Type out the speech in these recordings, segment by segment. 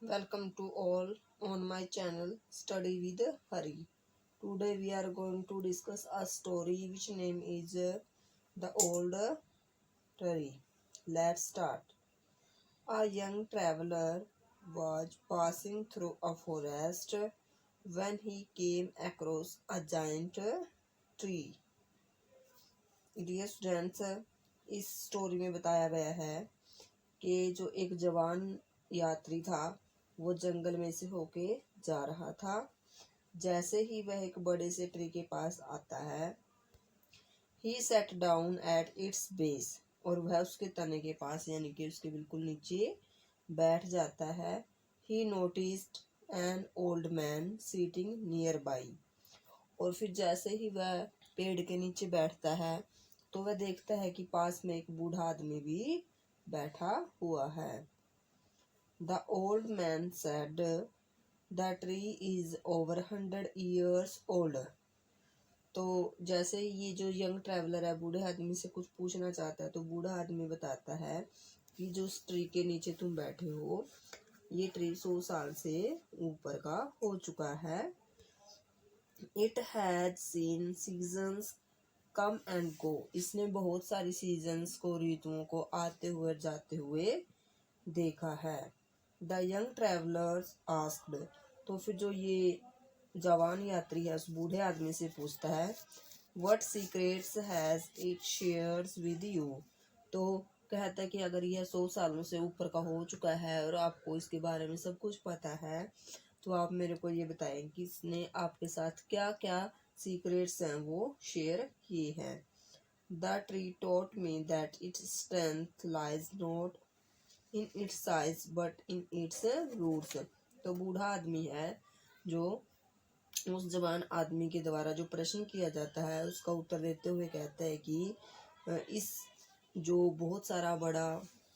Welcome to all on my channel Study with Hari. Today we are going to discuss a story which name is The Old Tree. Let's start. A young traveler was passing through a forest when he came across a giant tree. Dear students, इस story में बताया गया है कि जो एक जवान यात्री था वो जंगल में से होके जा रहा था। जैसे ही वह एक बड़े से ट्री के पास आता है, he sat down at its base, और वह उसके तने के पास यानी कि उसके बिल्कुल नीचे बैठ जाता है। ही noticed an old man sitting near by, और फिर जैसे ही वह पेड़ के नीचे बैठता है तो वह देखता है कि पास में एक बूढ़ा आदमी भी बैठा हुआ है। The old man said, "The tree is over 100 years old." तो जैसे ये जो यंग ट्रैवलर है बूढ़े आदमी से कुछ पूछना चाहता है तो बूढ़ा आदमी बताता है कि जो उस ट्री के नीचे तुम बैठे हो ये ट्री 100 साल से ऊपर का हो चुका है। It has seen seasons come and go. इसने बहुत सारी सीजन्स को, ऋतुओं को आते हुए जाते हुए देखा है। द यंग ट्रेवलर्स आस्क्ड, तो फिर जो ये जवान यात्री है उस बूढ़े आदमी से पूछता है, what secrets has it shares with you. तो कहता है कि अगर यह 100 सालों से ऊपर का हो चुका है और आपको इसके बारे में सब कुछ पता है तो आप मेरे को ये बताएं कि इसने आपके साथ क्या क्या सीक्रेट्स हैं वो शेयर किए हैं। The tree taught me that its strength lies not in its size but in its roots. तो बूढ़ा आदमी है जो उस जवान आदमी के द्वारा जो प्रश्न किया जाता है उसका उत्तर देते हुए कहता है कि इस जो बहुत सारा बड़ा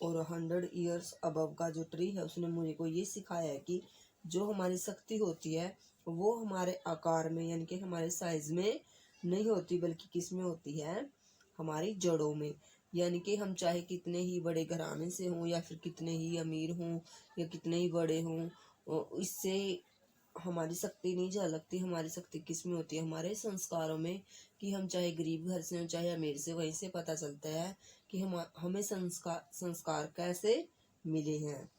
और 100 ईयर्स अबव का जो ट्री है उसने मुझे को ये सिखाया है कि जो हमारी शक्ति होती है वो हमारे आकार में यानी कि हमारे साइज में नहीं होती बल्कि किस में होती है, हमारी जड़ों में। यानी कि हम चाहे कितने ही बड़े घराने से हों या फिर कितने ही अमीर हों या कितने ही बड़े हों, इससे हमारी शक्ति नहीं झलकती। हमारी शक्ति किस में होती है, हमारे संस्कारों में। कि हम चाहे गरीब घर से हों चाहे अमीर से, वहीं से पता चलता है कि हमें संस्कार कैसे मिले हैं।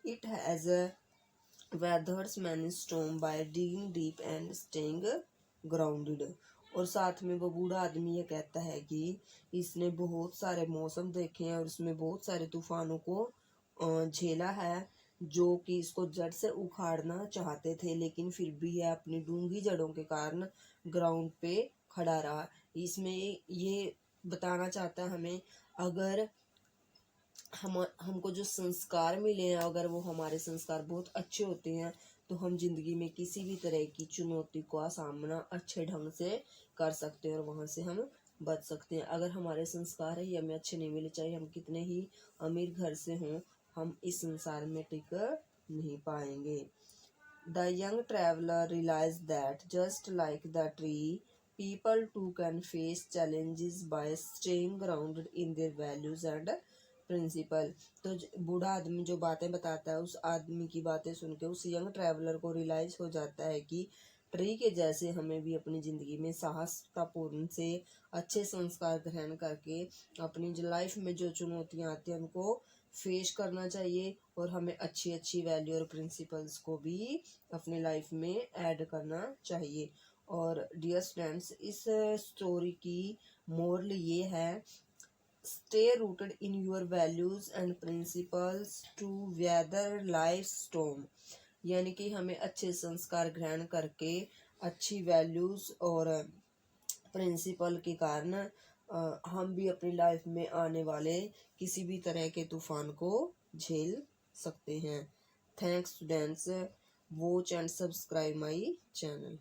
It has weathers many storm by digging deep and staying grounded। और साथ में वो बूढ़ा आदमी ये कहता है कि इसने बहुत सारे मौसम देखे हैं और इसमें बहुत सारे तूफानों को झेला है जो कि इसको जड़ से उखाड़ना चाहते थे, लेकिन फिर भी यह अपनी डूंगी जड़ों के कारण ग्राउंड पे खड़ा रहा। इसमें ये बताना चाहता है हमें, अगर हमको जो संस्कार मिले हैं अगर वो हमारे संस्कार बहुत अच्छे होते हैं तो हम जिंदगी में किसी भी तरह की चुनौती का सामना अच्छे ढंग से कर सकते हैं और वहाँ से हम बच सकते हैं। अगर हमारे संस्कार ही हमें अच्छे नहीं मिले, चाहे हम कितने ही अमीर घर से हों, हम इस संसार में टिक नहीं पाएंगे। The young traveller realize that just like the tree people too can face challenges by staying grounded in their values and principle. तो बूढ़ा आदमी जो बातें बताता है उस आदमी की बातें सुन के उस यंग ट्रैवलर को रियलाइज हो जाता है कि ट्री के जैसे हमें भी अपनी ज़िंदगी में साहसतापूर्ण से अच्छे संस्कार ग्रहण करके अपनी जो लाइफ में जो चुनौतियाँ आती हैं उनको फेस करना चाहिए और हमें अच्छी अच्छी वैल्यू और प्रिंसिपल्स को भी अपनी लाइफ में ऐड करना चाहिए। और डियर स्टूडेंट्स, इस स्टोरी की मोरल ये है, stay rooted in your values and principles to weather life's storm। यानी कि हमें अच्छे संस्कार ग्रहण करके अच्छी वैल्यूज और प्रिंसिपल के कारण हम भी अपनी लाइफ में आने वाले किसी भी तरह के तूफान को झेल सकते हैं। Thanks students, watch and subscribe my channel.